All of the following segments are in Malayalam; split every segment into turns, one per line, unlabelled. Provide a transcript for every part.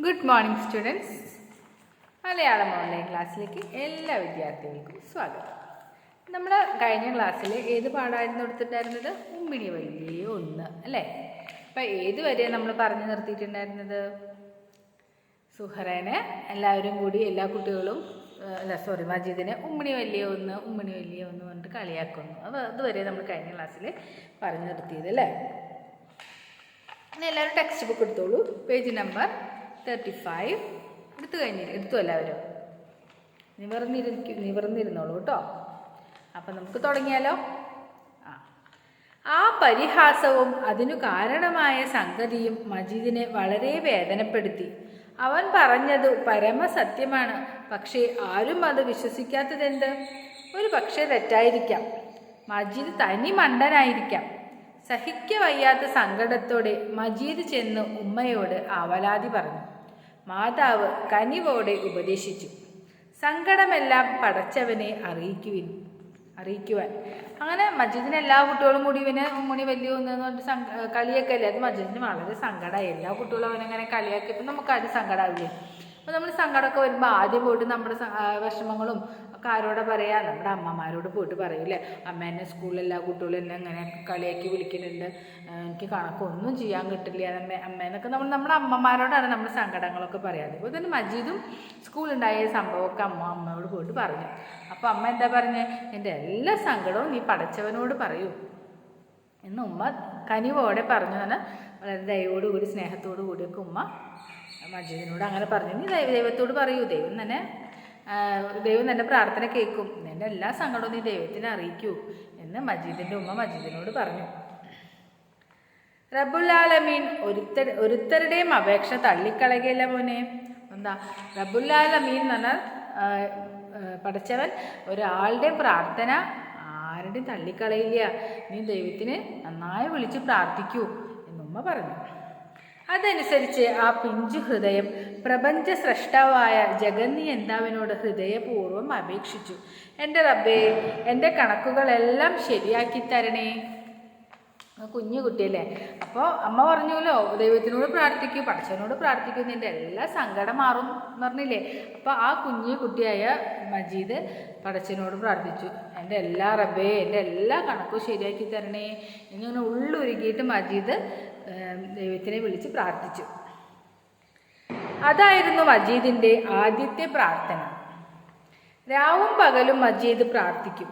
Good morning students. Malayalam online ക്ലാസ്സിലേക്ക് എല്ലാ വിദ്യാർത്ഥികൾക്കും സ്വാഗതം. നമ്മൾ കഴിഞ്ഞ ക്ലാസ്സിൽ ഏത് പാഠമായിരുന്നു എടുത്തിട്ടുണ്ടായിരുന്നത്? ഉമ്മിണി വലിയ ഒന്ന് അല്ലേ? അപ്പം ഏതുവരെ നമ്മൾ പറഞ്ഞു നിർത്തിയിട്ടുണ്ടായിരുന്നത്? സുഹറേനെ എല്ലാവരും കൂടി എല്ലാ കുട്ടികളും മജീദിനെ ഉമ്മിണി വലിയ ഒന്ന് പറഞ്ഞിട്ട് കളിയാക്കുന്നു. അപ്പോൾ അതുവരെ നമ്മൾ കഴിഞ്ഞ ക്ലാസ്സിൽ പറഞ്ഞു നിർത്തിയത് അല്ലേ? ഇനി എല്ലാവരും ടെക്സ്റ്റ് ബുക്ക് എടുത്തോളൂ. പേജ് നമ്പർ 35 എടുത്തു എല്ലാവരും. നിവർന്നിരുന്നോളൂ കേട്ടോ. അപ്പം നമുക്ക് തുടങ്ങിയാലോ? ആ പരിഹാസവും അതിനു കാരണമായ സംഗതിയും മജീദിനെ വളരെ വേദനപ്പെടുത്തി. അവൻ പറഞ്ഞത് പരമസത്യമാണ്. പക്ഷേ ആരും അത് വിശ്വസിക്കാത്തതെന്ത്? ഒരു പക്ഷേ തെറ്റായിരിക്കാം. മജീദ് തനി മണ്ടനായിരിക്കാം. സഹിക്കവയ്യാത്ത സങ്കടത്തോടെ മജീദ് ചെന്ന് ഉമ്മയോട് ആവലാതി പറഞ്ഞു. മാതാവ് കനിവോടെ ഉപദേശിച്ചു, സങ്കടമെല്ലാം പടച്ചവനെ അറിയിക്കുവാൻ. അങ്ങനെ മജീദിന് എല്ലാ കുട്ടികളും കൂടി ഇവനെ ഉമ്മണി വലിയ ഒന്നെന്ന് പറഞ്ഞിട്ട് കളിയൊക്കെ അല്ലേ. അത് മജീദിന് വളരെ സങ്കടമായി. എല്ലാ കുട്ടികളും അവനങ്ങനെ കളിയാക്കിയപ്പോൾ നമുക്ക് ആരും സങ്കടമാവില്ലേ? അപ്പോൾ നമ്മൾ സങ്കടമൊക്കെ വരുമ്പോൾ ആദ്യം പോയിട്ട് നമ്മുടെ വിഷമങ്ങളും ഒക്കെ ആരോടെ പറയാം? നമ്മുടെ അമ്മമാരോട് പോയിട്ട് പറയൂലേ, അമ്മ എന്നെ സ്കൂളിൽ എല്ലാ കുട്ടികളും എന്നെ അങ്ങനെ കളിയാക്കി വിളിക്കുന്നുണ്ട്, എനിക്ക് കണക്കൊന്നും ചെയ്യാൻ കിട്ടില്ല അമ്മേന്നൊക്കെ നമ്മുടെ അമ്മമാരോടാണ് നമ്മുടെ സങ്കടങ്ങളൊക്കെ പറയാറ്. അതുപോലെ തന്നെ മജീദും സ്കൂളുണ്ടായ സംഭവമൊക്കെ അമ്മയോട് പോയിട്ട് പറഞ്ഞു. അപ്പോൾ അമ്മ എന്താ പറഞ്ഞത്? എൻ്റെ എല്ലാ സങ്കടവും നീ പടച്ചവനോട് പറയൂ എന്ന് ഉമ്മ കനിവോടെ പറഞ്ഞു. തന്നെ വളരെ ദയവോടുകൂടി സ്നേഹത്തോടു കൂടിയൊക്കെ ഉമ്മ മജീദിനോട് അങ്ങനെ പറഞ്ഞു. നീ ദൈവത്തോട് പറയൂ, ദൈവം തന്നെ പ്രാർത്ഥന കേൾക്കും, നിന്റെ എല്ലാ സങ്കടവും നീ ദൈവത്തിനെ അറിയിക്കൂ എന്ന് മജീദിൻ്റെ ഉമ്മ മജീദിനോട് പറഞ്ഞു. റബ്ബുൽ ആലമീൻ ഒരുത്തരുടെയും അപേക്ഷ തള്ളിക്കളയുകയില്ല മോനെ. എന്താ റബ്ബുൽ ആലമീൻ എന്ന് പറഞ്ഞാൽ പടച്ചവൻ ഒരാളുടെയും പ്രാർത്ഥന ആരുടെയും തള്ളിക്കളയില്ല. നീ ദൈവത്തിനെ നന്നായി വിളിച്ച് പ്രാർത്ഥിക്കൂ എന്നുമ്മ പറഞ്ഞു. അതനുസരിച്ച് ആ പിഞ്ചു ഹൃദയം പ്രപഞ്ച സ്രഷ്ടാവായ ജഗന്നിയന്താവിനോട് ഹൃദയപൂർവ്വം അപേക്ഷിച്ചു. എൻ്റെ റബ്ബേ, എൻ്റെ കണക്കുകളെല്ലാം ശരിയാക്കി തരണേ. കുഞ്ഞു കുട്ടിയല്ലേ. അപ്പോൾ അമ്മ പറഞ്ഞല്ലോ, ദൈവത്തിനോട് പ്രാർത്ഥിക്കൂ, പടച്ചവനോട് പ്രാർത്ഥിക്കൂ, നിൻ്റെ എല്ലാ സങ്കടം മാറും എന്ന് പറഞ്ഞില്ലേ. അപ്പോൾ ആ കുഞ്ഞു കുട്ടിയായ മജീദ് പടച്ചവനോട് പ്രാർത്ഥിച്ചു, എൻ്റെ എല്ലാ റബ്ബേ, എൻ്റെ എല്ലാ കണക്കും ശരിയാക്കി തരണേ എന്നിങ്ങനെ ഉള്ളുരുകിയിട്ട് മജീദ് ദൈവത്തിനെ വിളിച്ച് പ്രാർത്ഥിച്ചു. അതായിരുന്നു മജീദിൻ്റെ ആദ്യത്തെ പ്രാർത്ഥന. രാവും പകലും മജീദ് പ്രാർത്ഥിക്കും.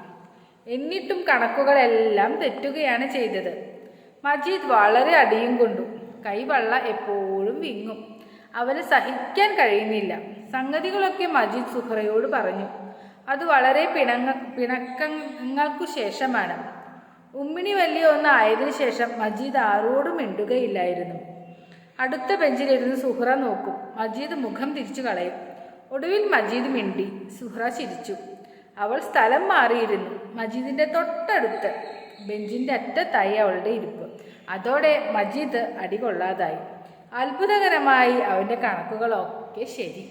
എന്നിട്ടും കണക്കുകളെല്ലാം തെറ്റുകയാണ് ചെയ്തത്. മജീദ് വളരെ അടിയും കൊണ്ടു. കൈവള്ള എപ്പോഴും വിങ്ങും. അവന് സഹിക്കാൻ കഴിയുന്നില്ല. സംഗതികളൊക്കെ മജീദ് സുഹറയോട് പറഞ്ഞു. അത് വളരെ പിണക്കങ്ങൾക്കു ശേഷമാണ്. ഉമ്മിണി വലിയ ഒന്നായതിനു ശേഷം മജീദ് ആരോടും മിണ്ടുകയില്ലായിരുന്നു. അടുത്ത ബെഞ്ചിലിരുന്ന് സുഹറ നോക്കും. മജീദ് മുഖം തിരിച്ചു കളയും. ഒടുവിൽ മജീദ് മിണ്ടി. സുഹറ ചിരിച്ചു. അവൾ സ്ഥലം മാറിയിരുന്നു. മജീദിൻ്റെ തൊട്ടടുത്ത് ബെഞ്ചിൻ്റെ അറ്റത്തായി അവളുടെ ഇരിപ്പ്. അതോടെ മജീദ് അടികൊള്ളാതായി. അത്ഭുതകരമായി അവൻ്റെ കണക്കുകളൊക്കെ ശരി.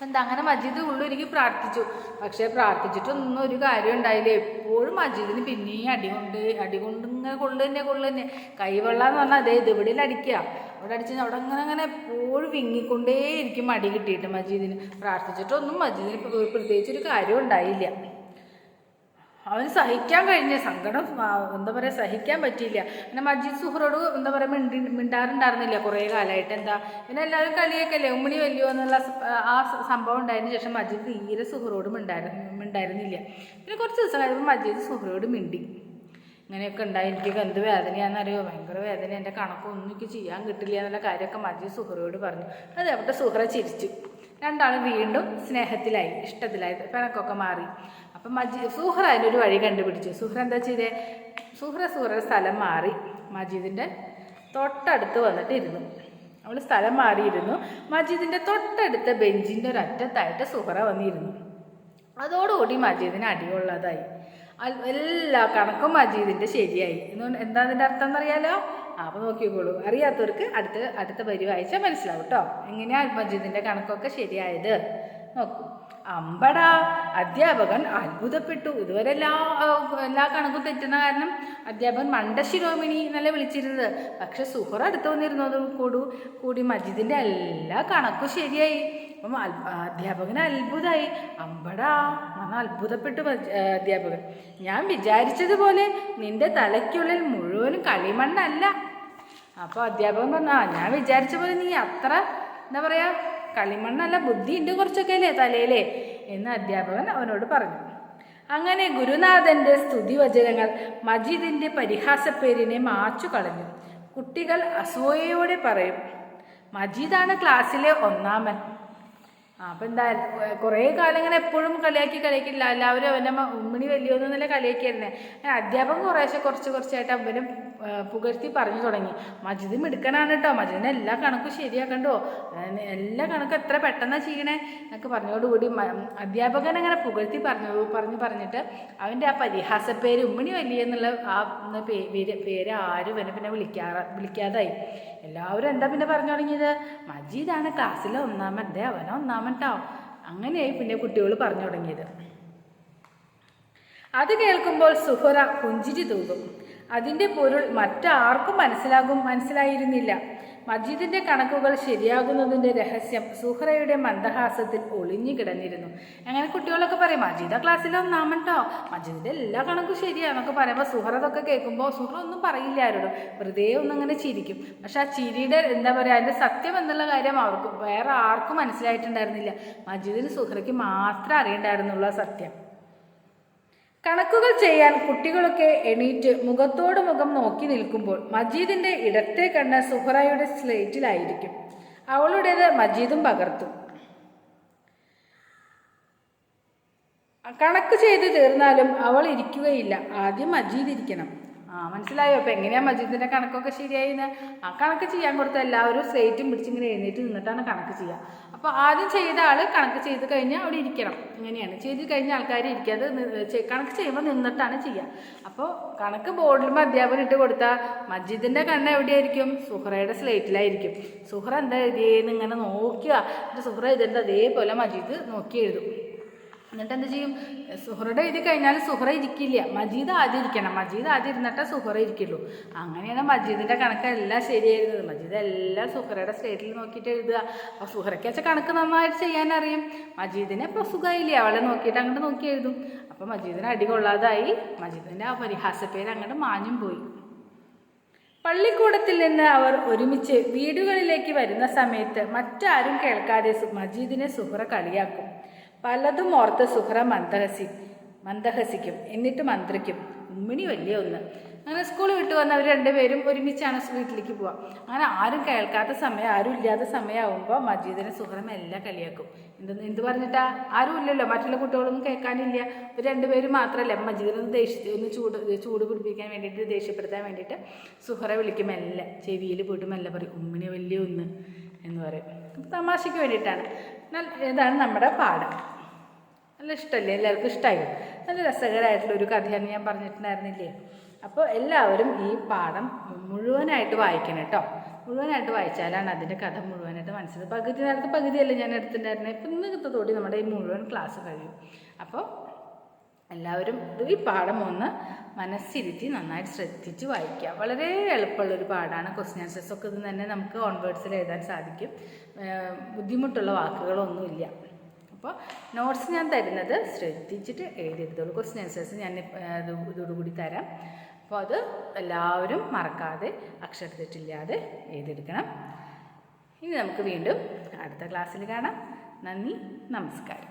എന്താ അങ്ങനെ മജീദ് ഉള്ളൊരുക്കി പ്രാർത്ഥിച്ചു. പക്ഷേ പ്രാർത്ഥിച്ചിട്ടൊന്നും ഒരു കാര്യം ഉണ്ടായില്ല. എപ്പോഴും മജീദിന് പിന്നെയും അടികൊണ്ട് ഇങ്ങനെ കൊള്ളുതന്നെ. കൈവെള്ളാന്ന് പറഞ്ഞാൽ അതേ ഇവിടെയിൽ അടിക്കുക, അവിടെ അടിച്ച് അവിടെ അങ്ങനെ എപ്പോഴും വിങ്ങിക്കൊണ്ടേയിരിക്കും അടി കിട്ടിയിട്ട് മജീദിന്. പ്രാർത്ഥിച്ചിട്ടൊന്നും മജീദിന് പ്രത്യേകിച്ചൊരു കാര്യം ഉണ്ടായില്ല. അവന് സഹിക്കാൻ കഴിഞ്ഞ സങ്കടം സഹിക്കാൻ പറ്റിയില്ല. പിന്നെ മജീദ് സുഹറോട് മിണ്ടാറുണ്ടായിരുന്നില്ല കുറേ കാലമായിട്ട്. പിന്നെ എല്ലാവരും കളിയൊക്കെയല്ലേ, ഉമ്മിണി വലിയോ എന്നുള്ള ആ സംഭവം ഉണ്ടായതിനു ശേഷം മജീദ് തീരെ സുഹറോട് മിണ്ടായിരുന്നില്ല. പിന്നെ കുറച്ച് ദിവസം കഴിയുമ്പോൾ മജീദ് സുഹറോട് മിണ്ടി. ഇങ്ങനെയൊക്കെ ഉണ്ടായി, എനിക്ക് എന്ത് വേദനയാണെന്നറിയോ, ഭയങ്കര വേദന, എൻ്റെ കണക്കൊന്നും എനിക്ക് ചെയ്യാൻ കിട്ടില്ല എന്നുള്ള കാര്യമൊക്കെ മജീദ് സുഹറയോട് പറഞ്ഞു. അത് അവിടെ സുഹറ ചിരിച്ചു. രണ്ടാളും വീണ്ടും സ്നേഹത്തിലായി, ഇഷ്ടത്തിലായി, പിണക്കൊക്കെ മാറി. അപ്പം സുഹറ അതിനൊരു വഴി കണ്ടുപിടിച്ചു. സുഹറ എന്താ ചെയ്തേ? സുഹറ സ്ഥലം മാറി മജീദിൻ്റെ തൊട്ടടുത്ത് വന്നിട്ട് ഇരുന്നു. അവൾ സ്ഥലം മാറിയിരുന്നു. മജീദിൻ്റെ തൊട്ടടുത്ത ബെഞ്ചിൻ്റെ ഒരറ്റത്തായിട്ട് സുഹറ വന്നിരുന്നു. അതോടുകൂടി മജീദിന് അടികൊള്ളാതായി. എല്ലാ കണക്കും മജീദിൻ്റെ ശരിയായി. എന്താ അതിൻ്റെ അർത്ഥം എന്നറിയാലോ? അപ്പോൾ നോക്കിക്കോളൂ. അറിയാത്തവർക്ക് അടുത്ത വരി വായിച്ചാൽ മനസ്സിലാവും കേട്ടോ. എങ്ങനെയാണ് മജീദിൻ്റെ കണക്കൊക്കെ ശരിയായത് നോക്കൂ. അമ്പടാ! അധ്യാപകൻ അത്ഭുതപ്പെട്ടു. ഇതുവരെ എല്ലാ കണക്കും തെറ്റുന്ന കാരണം അധ്യാപകൻ മണ്ടശിരോമിണി എന്നല്ല വിളിച്ചിരുന്നത്. പക്ഷെ സുഹറ അടുത്ത് വന്നിരുന്നതോടുകൂടി മജീദിൻ്റെ എല്ലാ കണക്കും ശരിയായി. അപ്പം അധ്യാപകന് അത്ഭുതമായി. അമ്പടാ എന്ന് അത്ഭുതപ്പെട്ടു അധ്യാപകൻ. ഞാൻ വിചാരിച്ചതുപോലെ നിന്റെ തലയ്ക്കുള്ളിൽ മുഴുവനും കളിമണ്ണല്ല. അപ്പോൾ അധ്യാപകൻ പറഞ്ഞു, ഞാൻ വിചാരിച്ച പോലെ നീ അത്ര എന്താ പറയുക കളിമണ്ണല്ല, ബുദ്ധിയുണ്ട് കുറച്ചൊക്കെ അല്ലേ തലയിലേ എന്ന് അധ്യാപകൻ അവനോട് പറഞ്ഞു. അങ്ങനെ ഗുരുനാഥൻ്റെ സ്തുതിവചനങ്ങൾ മജീദിൻ്റെ പരിഹാസപ്പേരിനെ മാച്ചു കളഞ്ഞു. കുട്ടികൾ അസൂയയോടെ പറയും, മജീദാണ് ക്ലാസ്സിലെ ഒന്നാമൻ. അപ്പം എന്താ കുറേ കാലം ഇങ്ങനെ എപ്പോഴും കളിയാക്കില്ല, എല്ലാവരും അവൻ്റെ ഉമ്മിണി വലിയൊന്നല്ല കളിയാക്കിയിരുന്നേ. അധ്യാപകൻ കുറച്ചായിട്ട് അവനും പുകഴ്ത്തി പറഞ്ഞു തുടങ്ങി. മജീദ് മിടുക്കനാണ് കേട്ടോ, മജീദിന് എല്ലാ കണക്കും ശരിയാക്കണ്ടോ, എല്ലാ കണക്കും എത്ര പെട്ടെന്നാണ് ചെയ്യണേ എന്നൊക്കെ പറഞ്ഞോടുകൂടി അധ്യാപകൻ അങ്ങനെ പുകഴ്ത്തി പറഞ്ഞിട്ട് അവൻ്റെ ആ പരിഹാസപ്പേര് ഉമ്മിണി വലിയ എന്നുള്ള ആ പേര് ആരും പിന്നെ വിളിക്കാതായി. എല്ലാവരും എന്താ പിന്നെ പറഞ്ഞു തുടങ്ങിയത്, മജീദാണ് ക്ലാസ്സിലെ ഒന്നാമൻ, അവനെ ഒന്നാമൻ ട്ടോ. അങ്ങനെയായി പിന്നെ കുട്ടികൾ പറഞ്ഞു തുടങ്ങിയത്. അത് കേൾക്കുമ്പോൾ സുഹറ പുഞ്ചിരി തൂകും. അതിൻ്റെ പൊരുൾ മറ്റാർക്കും മനസ്സിലായിരുന്നില്ല. മജീദിൻ്റെ കണക്കുകൾ ശരിയാകുന്നതിൻ്റെ രഹസ്യം സുഹറയുടെ മന്ദഹാസത്തിൽ ഒളിഞ്ഞു കിടന്നിരുന്നു. അങ്ങനെ കുട്ടികളൊക്കെ പറയും, മജീദ ക്ലാസ്സിലെ ഒന്നാമൻ ട്ടോ, മജീദിൻ്റെ എല്ലാ കണക്കും ശരിയാന്നൊക്കെ പറയുമ്പോൾ സുഹറ അതൊക്കെ കേൾക്കുമ്പോൾ സുഹറ ഒന്നും പറയില്ല ആരോടും, വെറുതെ ഒന്നിങ്ങനെ ചിരിക്കും. പക്ഷെ ആ ചിരിയുടെ എന്താ പറയുക അതിൻ്റെ സത്യം എന്നുള്ള കാര്യം അവർക്ക് വേറെ ആർക്കും മനസ്സിലായിട്ടുണ്ടായിരുന്നില്ല. മജീദിന് സുഹറയ്ക്ക് മാത്രമേ അറിയണ്ടായിരുന്നുള്ളൂ സത്യം. കണക്കുകൾ ചെയ്യാൻ കുട്ടികളൊക്കെ എണീറ്റ് മുഖത്തോട് മുഖം നോക്കി നിൽക്കുമ്പോൾ മജീദിൻ്റെ ഇടത്തെ കണ്ണ് സുഹറയുടെ സ്ലേറ്റിലായിരിക്കും. അവളുടേത് മജീദും പകർത്തു. കണക്ക് ചെയ്ത് തീർന്നാലും അവൾ ഇരിക്കുകയില്ല, ആദ്യം മജീദ് ഇരിക്കണം. മനസ്സിലായോ? അപ്പം എങ്ങനെയാണ് മജീദിൻ്റെ കണക്കൊക്കെ ശരിയായിന്ന്? ആ കണക്ക് ചെയ്യാൻ കൊടുത്ത എല്ലാവരും സ്ലേറ്റും പിടിച്ചിങ്ങനെ എഴുന്നേറ്റ് നിന്നിട്ടാണ് കണക്ക് ചെയ്യുക. അപ്പോൾ ആദ്യം ചെയ്ത ആൾ കണക്ക് ചെയ്ത് കഴിഞ്ഞാൽ അവിടെ ഇരിക്കണം. ഇങ്ങനെയാണ് ചെയ്ത് കഴിഞ്ഞ ആൾക്കാർ ഇരിക്കാതെ കണക്ക് ചെയ്യുമ്പോൾ നിന്നിട്ടാണ് ചെയ്യുക. അപ്പോൾ കണക്ക് ബോർഡിലും അധ്യാപകൻ ഇട്ട് കൊടുത്താൽ മജീദിൻ്റെ കണ്ണ് എവിടെയായിരിക്കും? സുഹറയുടെ സ്ലേറ്റിലായിരിക്കും. സുഹറ എന്താ എഴുതിയെന്ന് ഇങ്ങനെ നോക്കുക. എന്നിട്ട് സുഹറ എഴുതേണ്ടത് അതേപോലെ മജീദ് നോക്കി എഴുതും. എന്നിട്ട് എന്ത് ചെയ്യും? സുഹറയുടെ എഴുതി കഴിഞ്ഞാൽ സുഹറ ഇരിക്കില്ല, മജീദ് ആദ്യം ഇരിക്കണം. മജീദ് ആദ്യം ഇരുന്നിട്ടേ സുഹറ ഇരിക്കുള്ളൂ. അങ്ങനെയാണ് മജീദിൻ്റെ കണക്കെല്ലാം ശരിയായിരുന്നത്. മജീദ് എല്ലാം സുഹറയുടെ സ്റ്റേറ്റിൽ നോക്കിയിട്ട് എഴുതുക. അപ്പോൾ സുഹറയ്ക്ക് വെച്ച കണക്ക് നന്നായിട്ട് ചെയ്യാനറിയും. മജീദിനെ ഇപ്പോൾ സുഖമായില്ലേ, അവളെ നോക്കിയിട്ട് അങ്ങോട്ട് നോക്കി എഴുതും. അപ്പോൾ മജീദിന് അടി കൊള്ളാതായി. മജീദിൻ്റെ ആ പരിഹാസപ്പേര് അങ്ങോട്ട് മാഞ്ഞും പോയി. പള്ളിക്കൂടത്തിൽ നിന്ന് അവർ ഒരുമിച്ച് വീടുകളിലേക്ക് വരുന്ന സമയത്ത് മറ്റാരും കേൾക്കാതെ മജീദിനെ സുഹറ കളിയാക്കും. പലതും ഓർത്ത് സുഹറ മന്ദഹസിക്കും. എന്നിട്ട് മന്ത്രിക്കും, ഉമ്മിണി വലിയ ഒന്ന്. അങ്ങനെ സ്കൂൾ വിട്ട് വന്ന് അവർ രണ്ടുപേരും ഒരുമിച്ചാണ് വീട്ടിലേക്ക് പോവുക. അങ്ങനെ ആരും കേൾക്കാത്ത സമയം, ആരും ഇല്ലാത്ത സമയമാകുമ്പോൾ മജീദിനെ സുഹറ എല്ലാം കളിയാക്കും. എന്ത് പറഞ്ഞിട്ടാ? ആരും ഇല്ലല്ലോ, മറ്റുള്ള കുട്ടികളൊന്നും കേൾക്കാനില്ല. ഇവർ രണ്ടുപേരും മാത്രമല്ല. മജീദിനെ ഒന്ന് ചൂട് പിടിപ്പിക്കാൻ വേണ്ടിയിട്ട്, ദേഷ്യപ്പെടുത്താൻ വേണ്ടിയിട്ട് സുഹറ വിളിക്കും. മെല്ലെ ചെവിയിൽ പോയിട്ട് മെല്ലെ പറയും, ഉമ്മിണി വലിയ ഒന്ന് എന്ന് പറയും. തമാശയ്ക്ക് വേണ്ടിയിട്ടാണ്. ഇതാണ് നമ്മുടെ പാഠം. നല്ല ഇഷ്ടമല്ലേ? എല്ലാവർക്കും ഇഷ്ടമായി. നല്ല രസകരമായിട്ടുള്ളൊരു കഥയാണ് ഞാൻ പറഞ്ഞിട്ടുണ്ടായിരുന്നില്ലേ? അപ്പോൾ എല്ലാവരും ഈ പാഠം മുഴുവനായിട്ട് വായിക്കണം കേട്ടോ. മുഴുവനായിട്ട് വായിച്ചാലാണ് അതിൻ്റെ കഥ മുഴുവനായിട്ട് മനസ്സിലായത്. നേരത്തെ പകുതിയല്ലേ ഞാൻ എടുത്തിട്ടുണ്ടായിരുന്നത്. ഇപ്പം ഇന്നത്തോടെ നമ്മുടെ ഈ മുഴുവൻ ക്ലാസ് കഴിയും. അപ്പോൾ എല്ലാവരും ഈ പാഠം ഒന്ന് മനസ്സിരുത്തി നന്നായിട്ട് ശ്രദ്ധിച്ച് വായിക്കുക. വളരെ എളുപ്പമുള്ളൊരു പാഠമാണ്. ക്വസ്റ്റ്യൻ ആൻസേഴ്സ് ഒക്കെ ഇത് തന്നെ നമുക്ക് ഓൺവേർഡ്സിൽ എഴുതാൻ സാധിക്കും. ബുദ്ധിമുട്ടുള്ള വാക്കുകളൊന്നുമില്ല. അപ്പോൾ നോട്ട്സ് ഞാൻ തരുന്നത് ശ്രദ്ധിച്ചിട്ട് എഴുതിയെടുത്തോളൂ. ക്വസ്റ്റ്യൻ ആൻസേഴ്സ് ഞാൻ ഇതോടുകൂടി തരാം. അപ്പോൾ അത് എല്ലാവരും മറക്കാതെ അക്ഷരത്തെറ്റില്ലാതെ എഴുതിയെടുക്കണം. ഇനി നമുക്ക് വീണ്ടും അടുത്ത ക്ലാസ്സിൽ കാണാം. നന്ദി, നമസ്കാരം.